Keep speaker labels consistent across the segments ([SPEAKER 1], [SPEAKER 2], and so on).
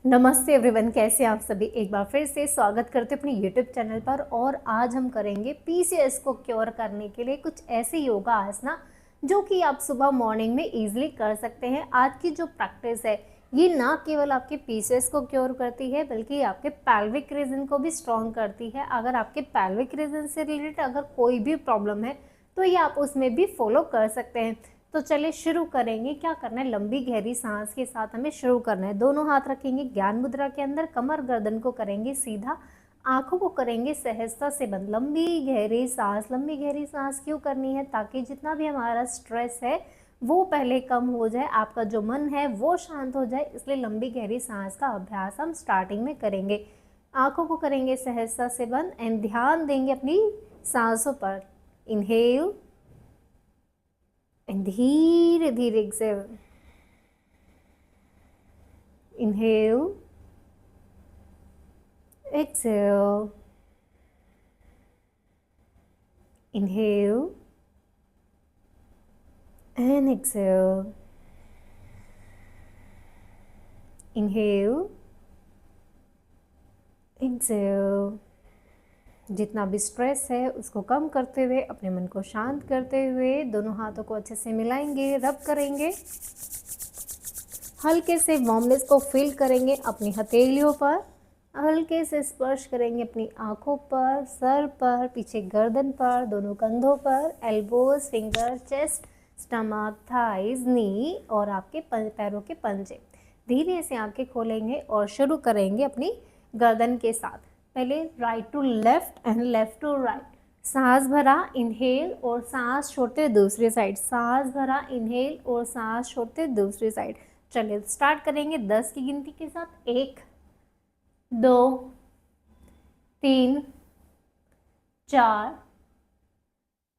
[SPEAKER 1] नमस्ते एवरीवन, कैसे हैं आप सभी। एक बार फिर से स्वागत करते हैं अपने यूट्यूब चैनल पर। और आज हम करेंगे पीसीएस को क्योर करने के लिए कुछ ऐसे योगा आसना जो कि आप सुबह मॉर्निंग में इजीली कर सकते हैं। आज की जो प्रैक्टिस है ये ना केवल आपके पीसीएस को क्योर करती है बल्कि आपके पैल्विक रीजन को भी स्ट्रॉन्ग करती है। अगर आपके पैल्विक रीजन से रिलेटेड अगर कोई भी प्रॉब्लम है तो ये आप उसमें भी फॉलो कर सकते हैं। तो चलिए शुरू करेंगे। क्या करना है, लंबी गहरी सांस के साथ हमें शुरू करना है। दोनों हाथ रखेंगे ज्ञान मुद्रा के अंदर, कमर गर्दन को करेंगे सीधा, आंखों को करेंगे सहजता से बंद। लंबी गहरी सांस, लंबी गहरी सांस क्यों करनी है? ताकि जितना भी हमारा स्ट्रेस है वो पहले कम हो जाए, आपका जो मन है वो शांत हो जाए। इसलिए लंबी गहरी सांस का अभ्यास हम स्टार्टिंग में करेंगे। आंखों को करेंगे सहजता से बंद एंड ध्यान देंगे अपनी सांसों पर। इनहेल एंड धीरे धीरे exhale. Inhale, exhale, inhale and exhale, inhale, exhale. जितना भी स्ट्रेस है उसको कम करते हुए, अपने मन को शांत करते हुए दोनों हाथों को अच्छे से मिलाएंगे, रब करेंगे। हल्के से वार्मनेस को फील करेंगे अपनी हथेलियों पर। हल्के से स्पर्श करेंगे अपनी आंखों पर, सर पर, पीछे गर्दन पर, दोनों कंधों पर, elbows, finger, chest, stomach, thighs, knee और आपके पैरों के पंजे। धीरे से आंखें खोलेंगे और शुरू करेंगे अपनी गर्दन के साथ। पहले right to left and left to right. सांस भरा, इनहेल और सांस छोड़ते दूसरी साइड। सांस भरा, इनहेल और सांस छोड़ते दूसरी साइड। चलिए स्टार्ट करेंगे 10 की गिनती के साथ। 1, 2, 3, 4,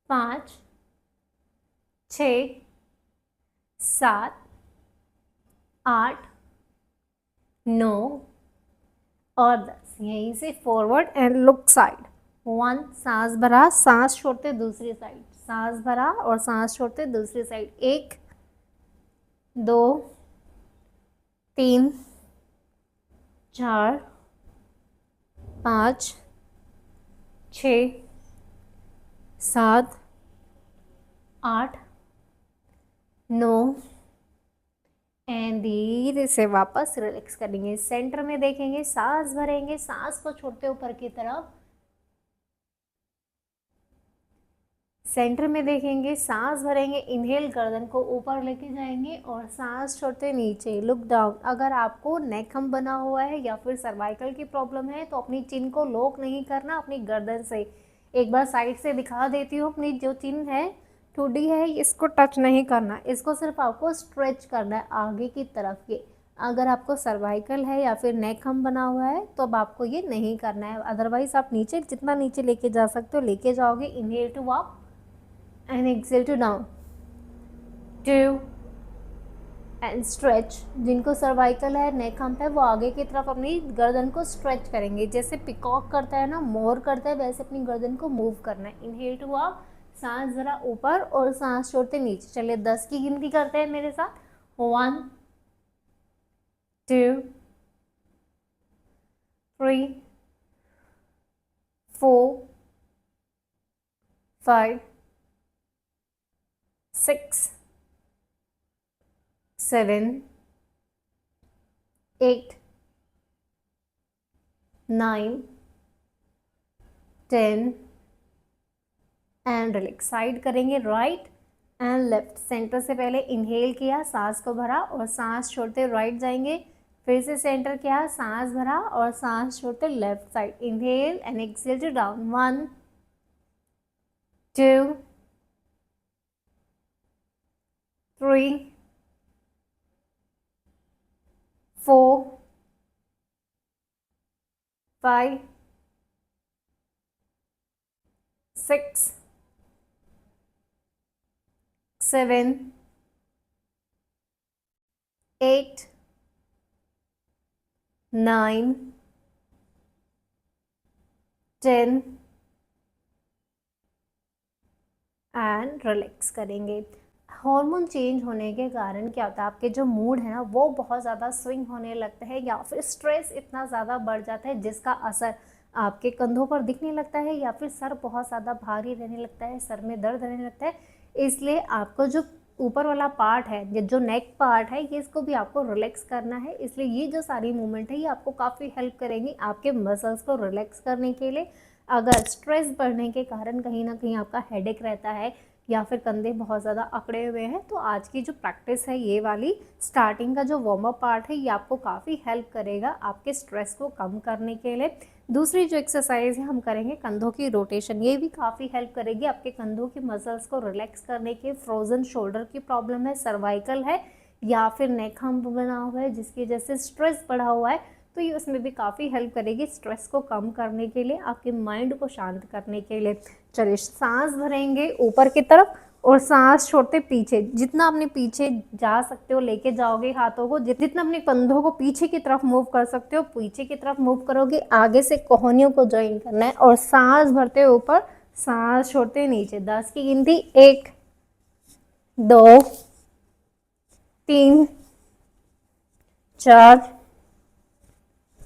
[SPEAKER 1] 5, 6, 7, 8, 9 और 10। यहीं से फॉरवर्ड एंड लुक साइड। 1, सांस भरा, सांस छोड़ते दूसरी साइड। सांस भरा और सांस छोड़ते दूसरी साइड। 1, 2, 3, 4, 5, 6, 7, 8, 9 एंड धीरे से वापस रिलैक्स करेंगे। सेंटर में देखेंगे, सांस भरेंगे, सांस को छोड़ते ऊपर की तरफ। सेंटर में देखेंगे, सांस भरेंगे, इनहेल, गर्दन को ऊपर लेके जाएंगे और सांस छोड़ते नीचे, लुक डाउन। अगर आपको नेक हम बना हुआ है या फिर सर्वाइकल की प्रॉब्लम है तो अपनी चिन को लॉक नहीं करना अपनी गर्दन से। एक बार साइड से दिखा देती हूँ, अपनी जो चिन है, ठुड्डी है, इसको टच नहीं करना, इसको सिर्फ आपको स्ट्रेच करना है आगे की तरफ के। अगर आपको सर्वाइकल है या फिर नेक हम बना हुआ है तो अब आपको ये नहीं करना है। अदरवाइज आप नीचे जितना नीचे लेके जा सकते हो लेके जाओगे। Inhale to up and exhale to down, 2 and stretch। जिनको सर्वाइकल है, नेक हम्प है, वो आगे की तरफ अपनी गर्दन को स्ट्रेच करेंगे। जैसे पिकॉक करता है ना, मोर करता है, वैसे अपनी गर्दन को मूव करना है। इनहेल टू अप, सांस जरा ऊपर और सांस छोड़ते नीचे। चलिए 10 की गिनती करते हैं मेरे साथ। 1, 2, 3, 4, 5, 6, 7, 8, 9, 10 एंड रिलैक्स। साइड करेंगे, राइट एंड लेफ्ट। सेंटर से पहले इनहेल किया, सांस को भरा और सांस छोड़ते राइट जाएंगे। फिर से सेंटर किया, सांस भरा और सांस छोड़ते left side. Inhale and exhale to down. 1, 2, 3, 4, 5, 6, 7, 8, 9, 10 and relax करेंगे। हार्मोन चेंज होने के कारण क्या होता है, आपके जो मूड है ना वो बहुत ज़्यादा स्विंग होने लगता है, या फिर स्ट्रेस इतना ज़्यादा बढ़ जाता है जिसका असर आपके कंधों पर दिखने लगता है, या फिर सर बहुत ज़्यादा भारी रहने लगता है, सर में दर्द रहने लगता है। इसलिए आपको जो ऊपर वाला पार्ट है, ये जो नेक पार्ट है, ये इसको भी आपको रिलैक्स करना है। इसलिए ये जो सारी मूवमेंट है ये आपको काफ़ी हेल्प करेंगी आपके मसल्स को रिलैक्स करने के लिए। अगर स्ट्रेस बढ़ने के कारण कहीं ना कहीं आपका हेडेक रहता है या फिर कंधे बहुत ज़्यादा अकड़े हुए हैं, तो आज की जो प्रैक्टिस है ये वाली स्टार्टिंग का जो वार्म अप पार्ट है ये आपको काफ़ी हेल्प करेगा आपके स्ट्रेस को कम करने के लिए। दूसरी जो एक्सरसाइज है हम करेंगे कंधों की रोटेशन, ये भी काफ़ी हेल्प करेगी आपके कंधों की मसल्स को रिलैक्स करने के। फ्रोजन शोल्डर की प्रॉब्लम है, सर्वाइकल है, या फिर नेक हम्प बना हुआ है जिसकी वजह से स्ट्रेस बढ़ा हुआ है, तो ये उसमें भी काफ़ी हेल्प करेगी स्ट्रेस को कम करने के लिए, आपके माइंड को शांत करने के लिए। चलिए सांस भरेंगे ऊपर की तरफ और सांस छोड़ते पीछे, जितना अपने पीछे जा सकते हो लेके जाओगे हाथों को, जितना अपने कंधों को पीछे की तरफ मूव कर सकते हो पीछे की तरफ मूव करोगे। आगे से कोहनियों को ज्वाइन करना है और सांस भरते ऊपर, सांस छोड़ते नीचे। 10 की गिनती, 1 2 3 4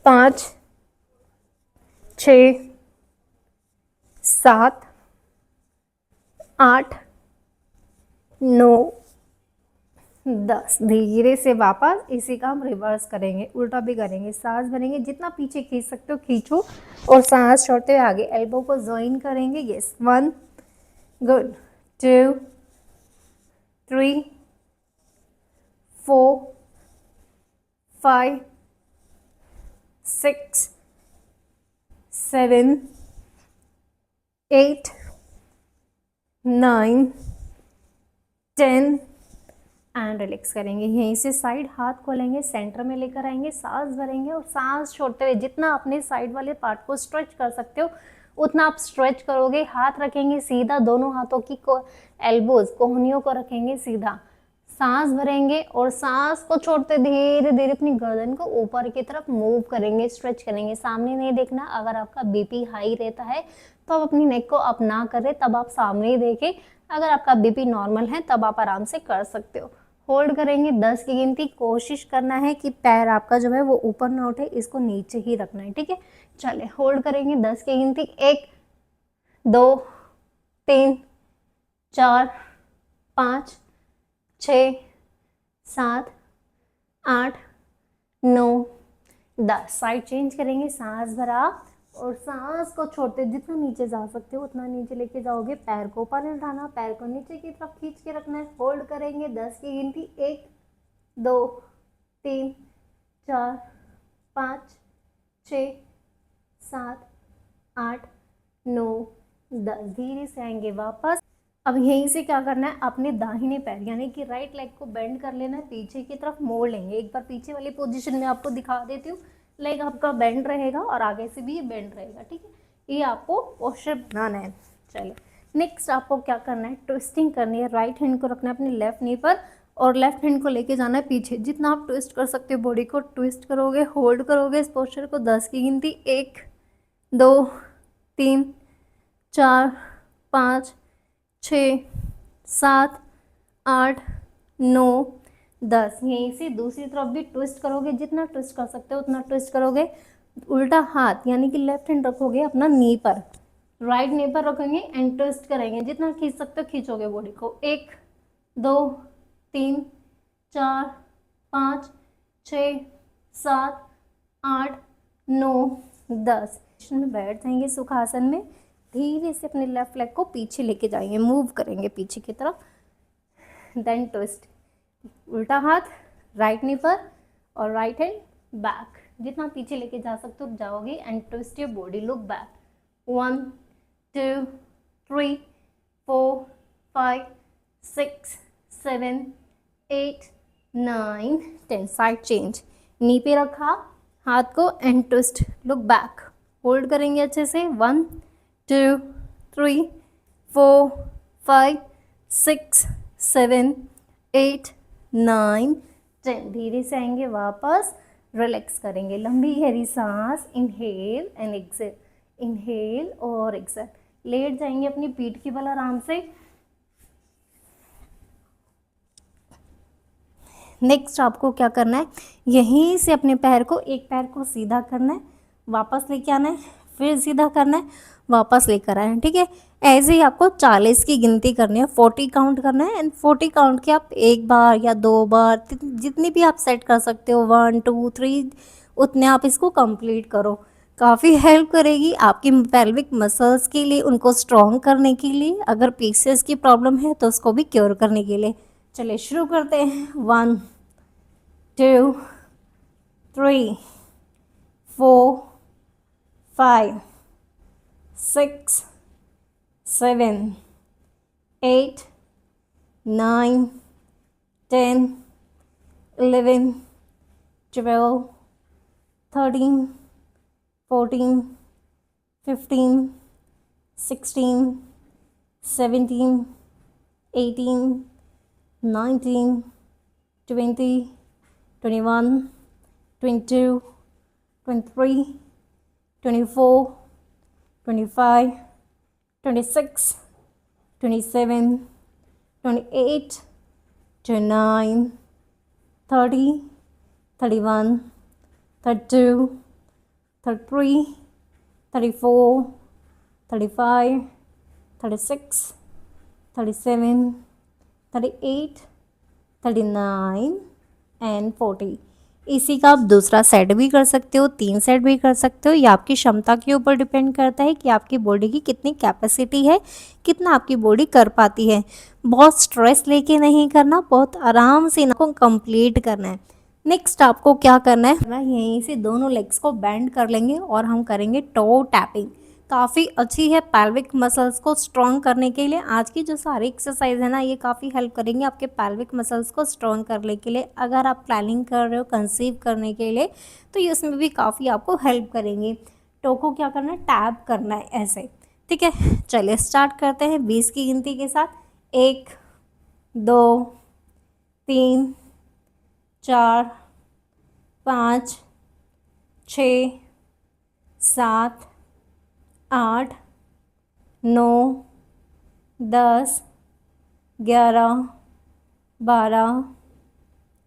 [SPEAKER 1] 5 6 7 8 9 10। धीरे से वापस इसी का हम रिवर्स करेंगे, उल्टा भी करेंगे। सांस भरेंगे, जितना पीछे खींच सकते हो खींचो और सांस छोड़ते हुए आगे एल्बो को ज्वाइन करेंगे। यस, 1 गुड, 2 3 4 5 6 7 8 9 10 एंड रिलैक्स करेंगे। यहीं से साइड हाथ खोलेंगे, सेंटर में लेकर आएंगे, सांस भरेंगे और सांस छोड़ते हुए जितना अपने साइड वाले पार्ट को स्ट्रेच कर सकते हो उतना आप स्ट्रेच करोगे। हाथ रखेंगे सीधा, दोनों हाथों की एल्बोज कोहनियों को रखेंगे सीधा। सांस भरेंगे और सांस को छोड़ते धीरे धीरे अपनी गर्दन को ऊपर की तरफ मूव करेंगे, स्ट्रेच करेंगे। सामने नहीं देखना, अगर आपका बीपी हाई रहता है तो आप अपनी नेक को अप ना करें, तब आप सामने ही देखें। अगर आपका बीपी नॉर्मल है तब आप आराम से कर सकते हो। होल्ड करेंगे 10 की गिनती। कोशिश करना है कि पैर आपका जो है वो ऊपर ना उठे, इसको नीचे ही रखना है, ठीक है। चले होल्ड करेंगे 10 की गिनती, 1 2 3 4 5 6 7 8 9 10। साइड चेंज करेंगे, सांस भरा और सांस को छोड़ते जितना नीचे जा सकते हो उतना नीचे लेके जाओगे। पैर को ऊपर नहीं उठाना, पैर को नीचे की तरफ खींच के रखना है। होल्ड करेंगे 10 की गिनती, 1 2 3 4 5 6 7 8 9 10। धीरे से आएंगे वापस। अब यहीं से क्या करना है, अपने दाहिने पैर यानी कि राइट लेग को बेंड कर लेना है, पीछे की तरफ मोड़ लेंगे। एक बार पीछे वाली पोजीशन में आपको दिखा देती हूँ, लेग आपका बेंड रहेगा और आगे से भी ये बेंड रहेगा, ठीक है। ये आपको पोस्चर बनाना है। चलिए नेक्स्ट आपको क्या करना है, ट्विस्टिंग करनी है। राइट हैंड को रखना है अपने लेफ्ट नी पर और लेफ्ट हैंड को लेके जाना है पीछे। जितना आप ट्विस्ट कर सकते हो बॉडी को ट्विस्ट करोगे, होल्ड करोगे इस पोस्चर को। 10 की गिनती, 1 2 3 4 5 6 7 8 9 10। यहीं से दूसरी तरफ भी ट्विस्ट करोगे, जितना ट्विस्ट कर सकते हो उतना ट्विस्ट करोगे। उल्टा हाथ यानी कि लेफ्ट हैंड रखोगे अपना नी पर, राइट नी पर रखेंगे एंड ट्विस्ट करेंगे। जितना खींच सकते हो खींचोगे बॉडी को। 1 2 3 4 5 6 7 8 9 10। में बैठ जाएंगे सुखासन में। धीरे से अपने लेफ्ट लेग को पीछे लेके जाएंगे, मूव करेंगे पीछे की तरफ, देन ट्विस्ट। उल्टा हाथ राइट नी पर और राइट हैंड बैक। जितना पीछे लेके जा सकते हो जाओगे and twist your body, look back. 1 2 3 4 5 6 7 8 9 10। Side change, नी पे रखा हाथ को and twist, look back. Hold करेंगे अच्छे से। 1 2 3 4 5 6 7 8 9 10। धीरे से आएंगे वापस, रिलैक्स करेंगे। लंबी गहरी सांस, इनहेल एंड एक्सेल, इनहेल और एक्सेल। लेट जाएंगे अपनी पीठ की बल आराम से। नेक्स्ट आपको क्या करना है, यहीं से अपने पैर को, एक पैर को सीधा करना है, वापस लेके आना है, फिर सीधा करना है, वापस लेकर आना है। ठीक है, ऐसे ही आपको 40 की गिनती करनी है, 40 काउंट करना है। एंड 40 काउंट के आप एक बार या 2 बार जितनी भी आप सेट कर सकते हो, 1 2 3, उतने आप इसको कंप्लीट करो। काफ़ी हेल्प करेगी आपकी पेल्विक मसल्स के लिए, उनको स्ट्रॉन्ग करने के लिए, अगर पीसीएस की प्रॉब्लम है तो उसको भी क्योर करने के लिए। चलिए शुरू करते हैं। 1 2 3 4 5 6 7 8 9 10 11 12 13 14 15 16 17 18 19 20 21 22 23 24 25 26 27 28 29 30 31 32 33 34 35 36 37 38 39 एंड 40। इसी का आप दूसरा सेट भी कर सकते हो, 3 सेट भी कर सकते हो। ये आपकी क्षमता के ऊपर डिपेंड करता है कि आपकी बॉडी की कितनी कैपेसिटी है, कितना आपकी बॉडी कर पाती है। बहुत स्ट्रेस लेके नहीं करना, बहुत आराम से इनको कंप्लीट करना है। नेक्स्ट आपको क्या करना है, यहीं से दोनों लेग्स को बेंड कर लेंगे और हम करेंगे टो टैपिंग। काफ़ी अच्छी है पैल्विक मसल्स को स्ट्रॉन्ग करने के लिए। आज की जो सारी एक्सरसाइज है ना, ये काफ़ी हेल्प करेंगे आपके पैल्विक मसल्स को स्ट्रॉन्ग करने के लिए। अगर आप प्लानिंग कर रहे हो कंसीव करने के लिए तो ये उसमें भी काफ़ी आपको हेल्प करेंगे। टो को क्या करना है, टैप करना है ऐसे। ठीक है, चलिए स्टार्ट करते हैं 20 की गिनती के साथ। 1 2 3 4 5 6 7 8 9 10 11 12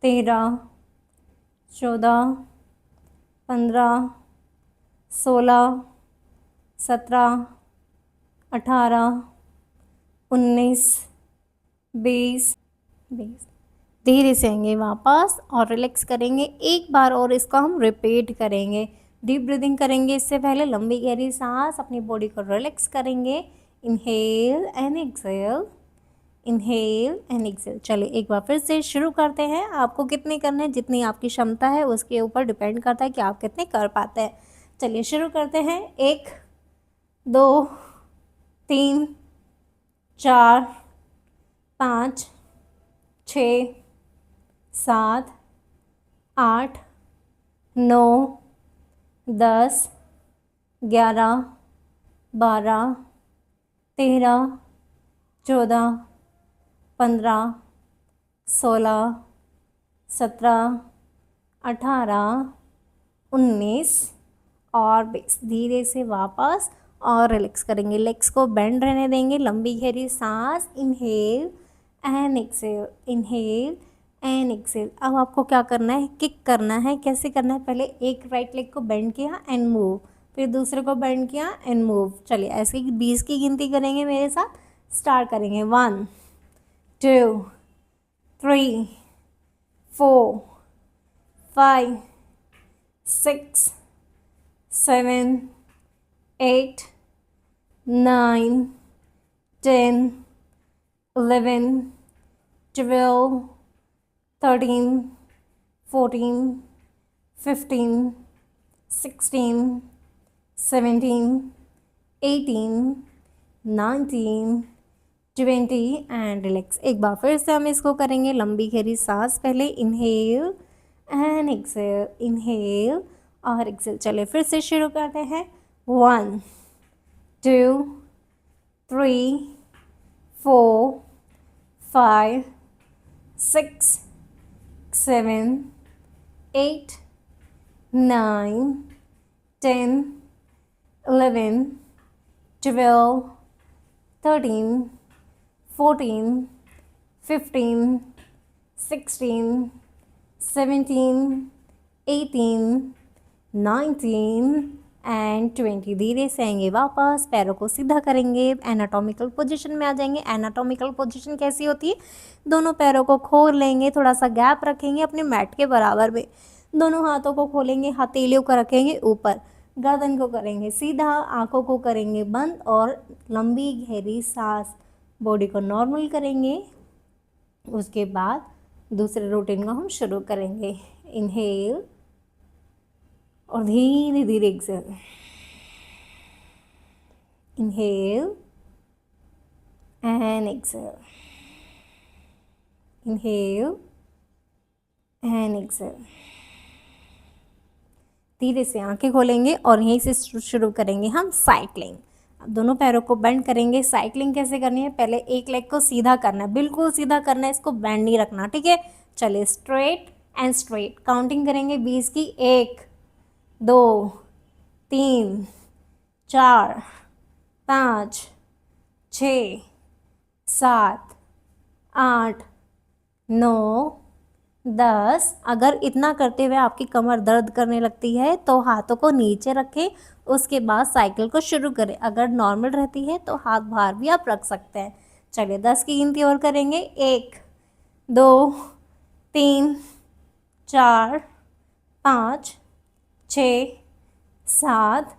[SPEAKER 1] 13 14 15 16 17 18 19 20 धीरे से आएंगे वापस और रिलैक्स करेंगे। एक बार और इसको हम रिपीट करेंगे। डीप ब्रीदिंग करेंगे इससे पहले, लंबी गहरी सांस, अपनी बॉडी को रिलैक्स करेंगे। Inhale and exhale, inhale and exhale. चलिए एक बार फिर से शुरू करते हैं। आपको कितने करने हैं, जितनी आपकी क्षमता है उसके ऊपर डिपेंड करता है कि आप कितने कर पाते हैं। चलिए शुरू करते हैं। 1 2 3 4 5 6 7 8 9 10 11 12 13 14 15 16 17 18 19 और 20। धीरे से वापस और रिलैक्स करेंगे। लेग्स को बेंड रहने देंगे। लंबी गहरी सांस, inhale and exhale, inhale and exhale. अब आपको क्या करना है, किक करना है। कैसे करना है, पहले एक राइट लेग को बेंड किया एंड मूव, फिर दूसरे को बेंड किया एंड मूव। चलिए ऐसे ही 20 की गिनती करेंगे मेरे साथ। स्टार्ट करेंगे। 1 2 3 4 5 6 7 8 9 10 11 12 13 14 15 16 17 18 19 20 एंड रिलैक्स। एक बार फिर से हम इसको करेंगे। लंबी गहरी सांस, पहले इनहेल एंड एक्सेल, इनहेल और एक्सेल। चलिए फिर से शुरू करते हैं। 1 2 3 4 5 6 7 8 9 10 11 12 13 14 15 16 17, 18, 19 एंड 20। धीरे से आएंगे वापस, पैरों को सीधा करेंगे, एनाटॉमिकल पोजीशन में आ जाएंगे। एनाटॉमिकल पोजीशन कैसी होती है? दोनों पैरों को खोल लेंगे, थोड़ा सा गैप रखेंगे अपने मैट के बराबर में, दोनों हाथों को खोलेंगे, हथेलियों को रखेंगे ऊपर, गर्दन को करेंगे सीधा, आंखों को करेंगे बंद और लंबी गहरी सांस, बॉडी को नॉर्मल करेंगे। उसके बाद दूसरे रूटीन को हम शुरू करेंगे। इनहेल और धीरे धीरे exhale. Inhale and exhale. Inhale and exhale. धीरे से आंखें खोलेंगे और यहीं से शुरू करेंगे हम साइकिलिंग। अब दोनों पैरों को बेंड करेंगे। साइकिलिंग कैसे करनी है? पहले एक लेग को सीधा करना है, बिल्कुल सीधा करना है, इसको बेंड नहीं रखना, ठीक है। चलिए स्ट्रेट एंड स्ट्रेट, काउंटिंग करेंगे 20 की। 1 2 3 4 5 6 7 8 9 10। अगर इतना करते हुए आपकी कमर दर्द करने लगती है तो हाथों को नीचे रखें, उसके बाद साइकिल को शुरू करें। अगर नॉर्मल रहती है तो हाथ बाहर भी आप रख सकते हैं। चलिए 10 की गिनती और करेंगे। 1 2 3 4 5 6 7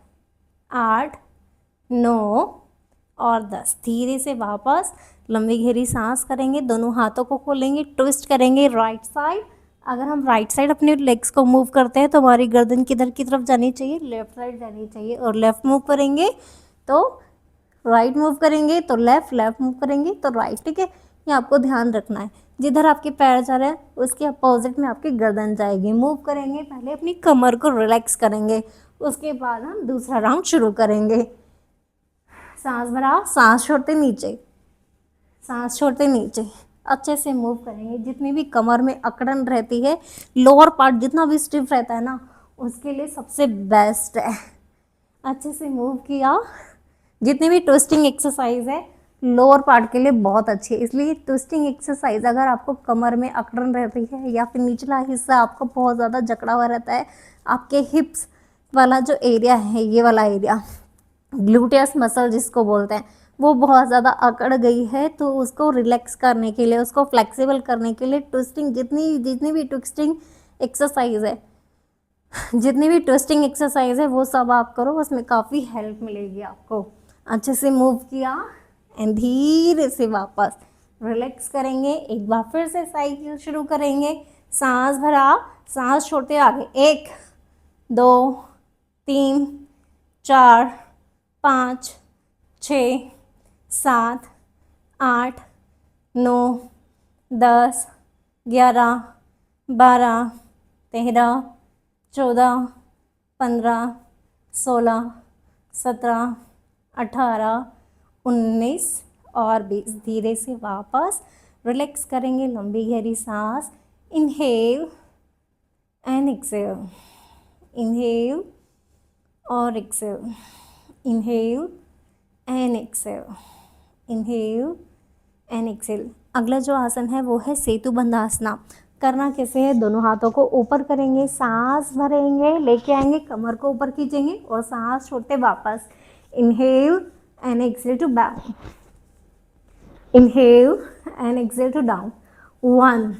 [SPEAKER 1] 8 9 और 10। धीरे से वापस लंबी गहरी सांस करेंगे, दोनों हाथों को खोलेंगे, ट्विस्ट करेंगे राइट साइड। अगर हम राइट साइड अपने लेग्स को मूव करते हैं तो हमारी गर्दन किधर की तरफ जानी चाहिए? लेफ्ट साइड जानी चाहिए। और लेफ्ट मूव करेंगे तो राइट, मूव करेंगे तो लेफ्ट, लेफ्ट मूव करेंगे तो राइट, ठीक है। ये आपको ध्यान रखना है। जिधर आपके पैर जा रहे हैं उसके अपोजिट में आपकी गर्दन जाएगी। मूव करेंगे, पहले अपनी कमर को रिलैक्स करेंगे, उसके बाद हम दूसरा राउंड शुरू करेंगे। सांस भरा, सांस छोड़ते नीचे, सांस छोड़ते नीचे, अच्छे से मूव करेंगे। जितनी भी कमर में अकड़न रहती है, लोअर पार्ट जितना भी स्टिफ रहता है ना, उसके लिए सबसे बेस्ट है। अच्छे से मूव किया। जितनी भी ट्विस्टिंग एक्सरसाइज है लोअर पार्ट के लिए बहुत अच्छी है, इसलिए ट्विस्टिंग एक्सरसाइज अगर आपको कमर में अकड़न रहती है या फिर निचला हिस्सा आपको बहुत ज़्यादा जकड़ा हुआ रहता है, आपके हिप्स वाला जो एरिया है, ये वाला एरिया ग्लूटियस मसल जिसको बोलते हैं, वो बहुत ज़्यादा अकड़ गई है, तो उसको रिलैक्स करने के लिए, उसको फ्लेक्सिबल करने के लिए ट्विस्टिंग, जितनी भी ट्विस्टिंग एक्सरसाइज है, जितनी भी ट्विस्टिंग एक्सरसाइज है वो सब आप करो, उसमें काफ़ी हेल्प मिलेगी आपको। अच्छे से मूव किया एंड धीरे से वापस रिलैक्स करेंगे। एक बार फिर से साइकिल शुरू करेंगे। सांस भरा, सांस छोड़ते आगे। 1 2 3 4 5 6 7 8 9 10 11 12 13 14 15 16 17 18 19 और 20। धीरे से वापस रिलैक्स करेंगे, लंबी गहरी सांस। इनहेल एंड एक्सेल, इनहेल और exhale, inhale and exhale, inhale and exhale. अगला जो आसन है वो है सेतु बंधासना। करना कैसे है? दोनों हाथों को ऊपर करेंगे, सांस भरेंगे, लेके आएंगे, कमर को ऊपर खींचेंगे और सांस छोड़ते वापस। Inhale and exhale to down, inhale and exhale to down. 1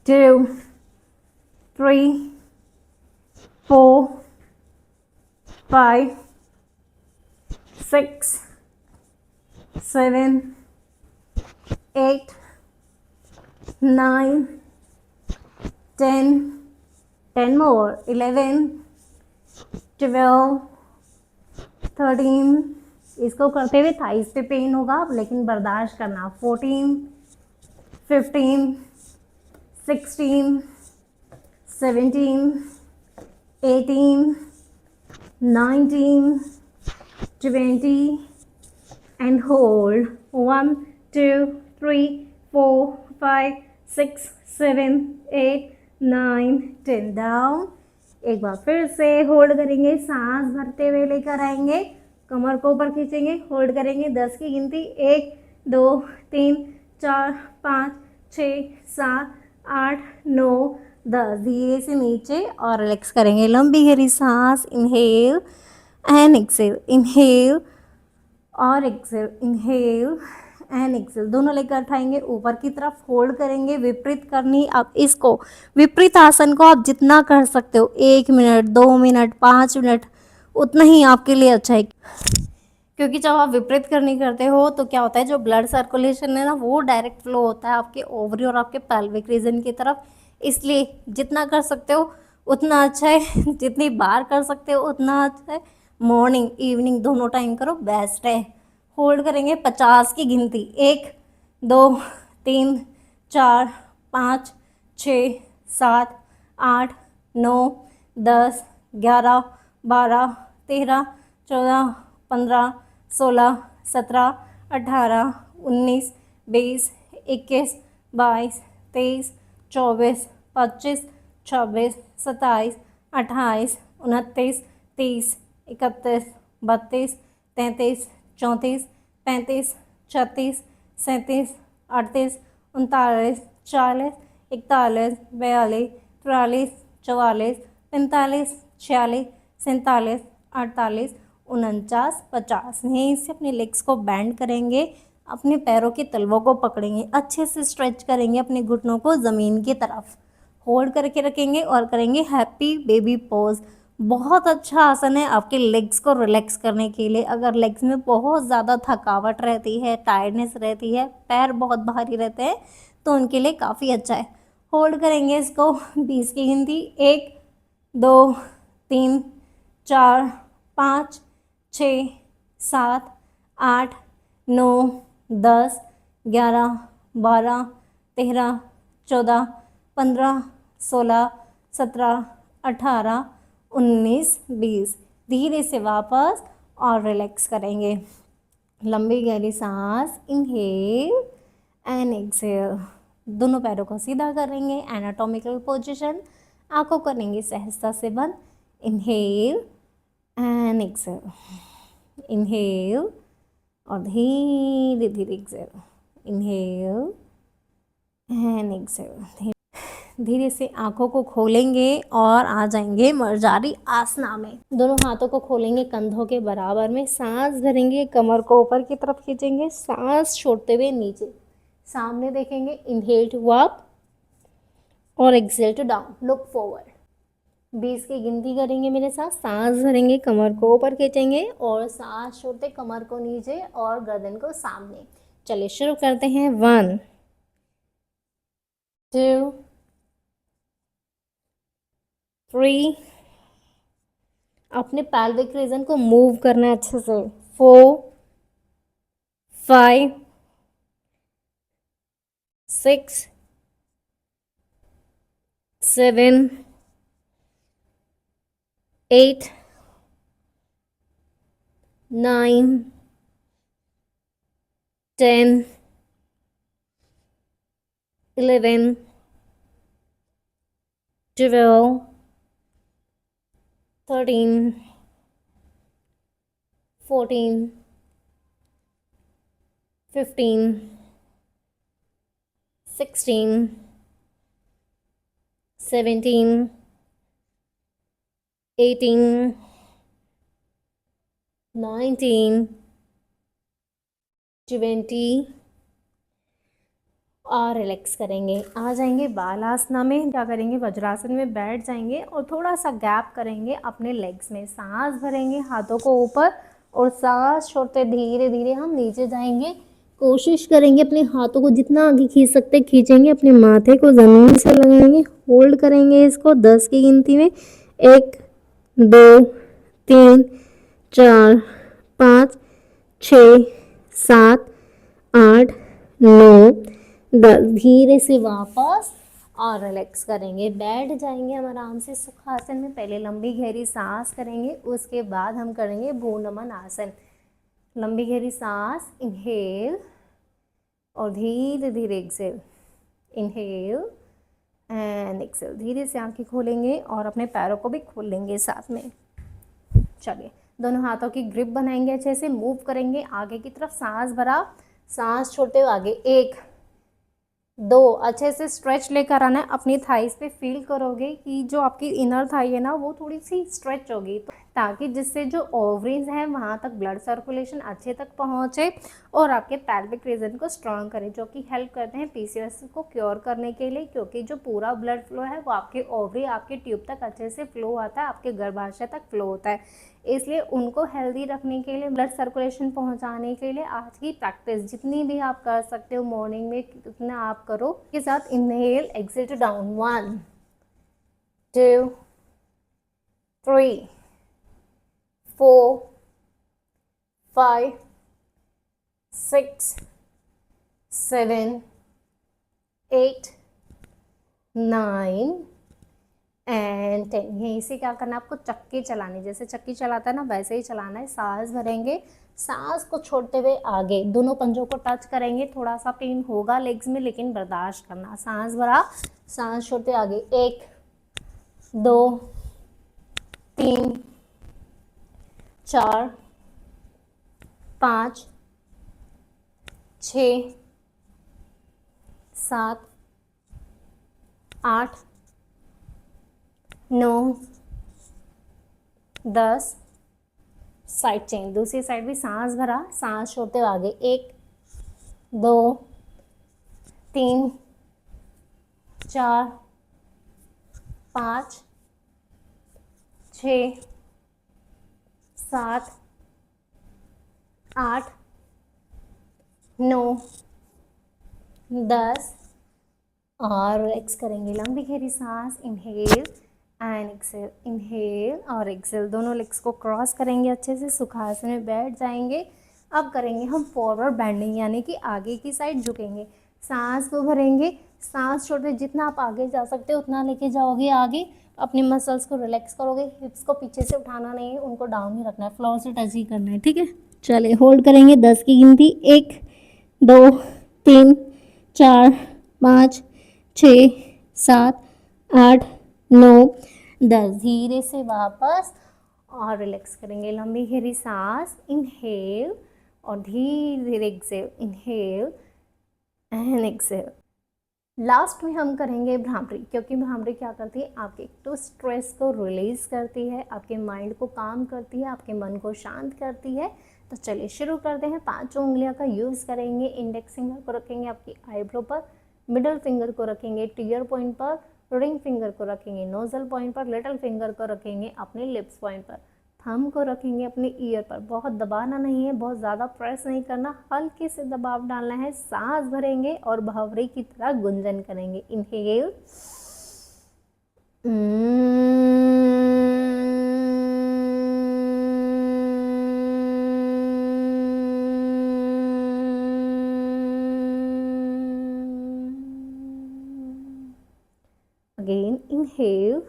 [SPEAKER 1] 2 3 4 5 6 7 8 9 10 more, 11 12 13। इसको करते हुए थाइस पे पेन होगा लेकिन बर्दाश्त करना। 14 15 16 17 18 19 20 and hold. 1 2 3 4 5 6 7 8 9 10 डाउन। एक बार फिर से होल्ड करेंगे, सांस भरते हुए लेकर आएंगे, कमर को ऊपर खींचेंगे, होल्ड करेंगे। 10 की गिनती। 1 2 3 4 5 6 7 8 9 10, धीरे से नीचे और रिलैक्स करेंगे, लंबी गहरी सांस, इनहेल एंड एक्सेल, इनहेल और एक्सेल, इनहेल एंड एक्सेल, दोनों लेकर उठाएंगे ऊपर की तरफ, होल्ड करेंगे, विपरीत करनी। अब इसको विपरीत आसन को आप जितना कर सकते हो, 1 मिनट, 2 मिनट, 5 मिनट, उतना ही आपके लिए अच्छा है, क्योंकि जब आप विपरीत करनी करते हो तो क्या होता है, जो ब्लड सर्कुलेशन है ना वो डायरेक्ट फ्लो होता है आपके ओवरी और आपके पेल्विक रीजन की तरफ, इसलिए जितना कर सकते हो उतना अच्छा है, जितनी बार कर सकते हो उतना अच्छा है, मॉर्निंग इवनिंग दोनों टाइम करो, बेस्ट है। होल्ड करेंगे 50 की गिनती, 1, 2, 3, 4, 5, 6, 7, 8, 9, 10, 11, 12, 13, 14, 15, 16, 17, 18, 19, 20, 21, 22, 23, 24, 25, 26, 27, 28, 29, 30, 31, 32, 33, 34, 35, 36, 37, 38, 39, 40, 41, 42, 43, 44, 45, 46, 47, 48, 49, 50। यहीं से अपने लेग्स को बैंड करेंगे, अपने पैरों के तलवों को पकड़ेंगे, अच्छे से स्ट्रेच करेंगे अपने घुटनों को ज़मीन की तरफ, होल्ड करके रखेंगे और करेंगे हैप्पी बेबी पोज। बहुत अच्छा आसन है आपके लेग्स को रिलैक्स करने के लिए। अगर लेग्स में बहुत ज़्यादा थकावट रहती है, टायर्डनेस रहती है, पैर बहुत भारी रहते हैं, तो उनके लिए काफ़ी अच्छा है। होल्ड करेंगे इसको 20 की गिनती, 1, 2, 3, 4, 5, 6, 7, 8, 9, 10, 11, 12, 13, 14, 15, 16, 17, 18, 19, 20। धीरे से वापस और रिलैक्स करेंगे, लंबी गहरी सांस, इनहेल एंड एक्सेल, दोनों पैरों को सीधा करेंगे, एनाटॉमिकल पोजीशन, आंखों करेंगे सहजता से बंद, इनहेल एंड एक्सेल, इनहेल और धीरे धीरे एक्सेल, इनहेल एंड एक्सेल। धीरे से आंखों को खोलेंगे और आ जाएंगे मर्जारी आसना में। दोनों हाथों को खोलेंगे कंधों के बराबर में, सांस भरेंगे, कमर को ऊपर की तरफ खींचेंगे, सांस छोड़ते हुए नीचे सामने देखेंगे, इनहेल टू अप और exhale to down, look forward. 20 की गिनती करेंगे मेरे साथ, सांस भरेंगे, कमर को ऊपर खींचेंगे और सांस छोड़ते कमर को नीचे और गर्दन को सामने। चलिए शुरू करते हैं, 1, 2, 3, अपने पैल्विक रीजन को मूव करना है अच्छे से, 4, 5, 6, 7, 8, 9, 10, 11, 12, 13, 14, 15, 16, 17, 18, 19, 20 और रिलैक्स करेंगे। आ जाएंगे बालासना में, क्या करेंगे, वज्रासन में बैठ जाएंगे और थोड़ा सा गैप करेंगे अपने लेग्स में, सांस भरेंगे हाथों को ऊपर और सांस छोड़ते धीरे धीरे हम नीचे जाएंगे। कोशिश करेंगे अपने हाथों को जितना आगे खींच सकते खींचेंगे, अपने माथे को ज़मीन से लगाएंगे, होल्ड करेंगे इसको 10 की गिनती में, 1, 2, 3, 4, 5, 6, 7, 8, 9, 10। धीरे से वापस और रिलैक्स करेंगे, बैठ जाएंगे हम आराम से सुखासन में। पहले लंबी गहरी सांस करेंगे, उसके बाद हम करेंगे भ्रूनमन आसन। लंबी गहरी सांस, इनहेल और धीरे धीरे एक्सेल, इनहेल एंड एक्सेल। धीरे से आंखें खोलेंगे और अपने पैरों को भी खोल लेंगे साथ में। चलिए दोनों हाथों की ग्रिप बनाएंगे, अच्छे से मूव करेंगे आगे की तरफ, सांस भरा, सांस छोड़ते हुए आगे, 1, 2 अच्छे से स्ट्रेच लेकर आना है, अपनी थाइस पे फील करोगे कि जो आपकी इनर थाई है ना वो थोड़ी सी स्ट्रेच होगी, तो ताकि जिससे जो ओवरीज हैं वहाँ तक ब्लड सर्कुलेशन अच्छे तक पहुँचे और आपके पैल्विक रीजन को स्ट्रॉन्ग करे, जो कि हेल्प करते हैं पीसीओएस को क्योर करने के लिए, क्योंकि जो पूरा ब्लड फ्लो है वो आपके ओवरी आपके ट्यूब तक अच्छे से फ्लो आता है, आपके गर्भाशय तक फ्लो होता है। इसलिए उनको हेल्दी रखने के लिए, ब्लड सर्कुलेशन पहुंचाने के लिए आज की प्रैक्टिस जितनी भी आप कर सकते हो मॉर्निंग में उतना आप करो। के साथ inhale exhale to down, 1 2 3 4 5 6 7 8 9 and 10। यहीं से क्या करना है आपको, चक्की चलानी, जैसे चक्की चलाता है ना वैसे ही चलाना है। सांस भरेंगे, सांस को छोड़ते हुए आगे दोनों पंजों को टच करेंगे, थोड़ा सा पेन होगा लेग्स में लेकिन बर्दाश्त करना। सांस भरा, सांस छोड़ते आगे, 1 2 3 4 5 6 7 8 9 10। साइड चेंज, दूसरी साइड भी सांस भरा, सांस छोड़ते हुए आगे, 1 2 3 4 5 6 7 8 9 10। और रिलैक्स करेंगे, लंबी गहरी सांस, इनहेल एंड एक्सेल, इनहेल और एक्सेल, दोनों लेग्स को क्रॉस करेंगे, अच्छे से सुखासन में बैठ जाएंगे। अब करेंगे हम फॉरवर्ड बेंडिंग, यानी कि आगे की साइड झुकेंगे, सांस को भरेंगे, सांस छोड़ते जितना आप आगे जा सकते हो उतना लेके जाओगे आगे, अपने मसल्स को रिलैक्स करोगे, हिप्स को पीछे से उठाना नहीं है, उनको डाउन ही रखना है, फ्लोर से टच ही करना है, ठीक है। चलिए होल्ड करेंगे 10 की गिनती, 1 2 3 4 5 6 7 8 9 10। धीरे से वापस और रिलैक्स करेंगे, लंबी गहरी सांस, इनहेल और धीरे धीरे exhale, inhale and exhale. Last में हम करेंगे भ्रामरी, क्योंकि भ्रामरी क्या करती है, आपके तो स्ट्रेस को रिलीज करती है, आपके माइंड को काम करती है, आपके मन को शांत करती है। तो चलिए शुरू करते हैं। 5 उंगलियों का यूज़ करेंगे, इंडेक्स फिंगर को रखेंगे आपकी आईब्रो पर, मिडल फिंगर को रखेंगे टीयर पॉइंट पर, रिंग फिंगर को रखेंगे नोजल पॉइंट पर, लिटिल फिंगर को रखेंगे अपने लिप्स पॉइंट पर, थंब को रखेंगे अपने ईयर पर। बहुत दबाना नहीं है, बहुत ज़्यादा प्रेस नहीं करना, हल्के से दबाव डालना है। सांस भरेंगे और भंवरे की तरह गुंजन करेंगे, इनहेल again, inhale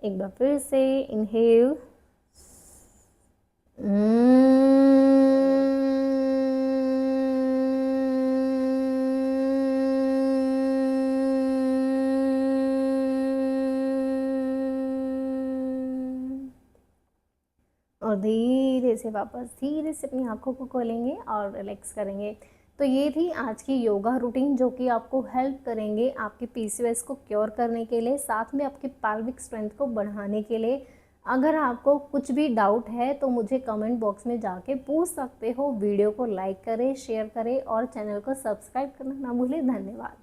[SPEAKER 1] एक बार फिर से इनहेल और धीरे से वापस धीरे से अपनी आंखों को खोलेंगे और रिलैक्स करेंगे। तो ये थी आज की योगा रूटीन, जो कि आपको हेल्प करेंगे आपके पीसीओएस को क्योर करने के लिए, साथ में आपके पैल्विक स्ट्रेंथ को बढ़ाने के लिए। अगर आपको कुछ भी डाउट है तो मुझे कमेंट बॉक्स में जाके पूछ सकते हो। वीडियो को लाइक करें, शेयर करें और चैनल को सब्सक्राइब करना ना भूलें। धन्यवाद।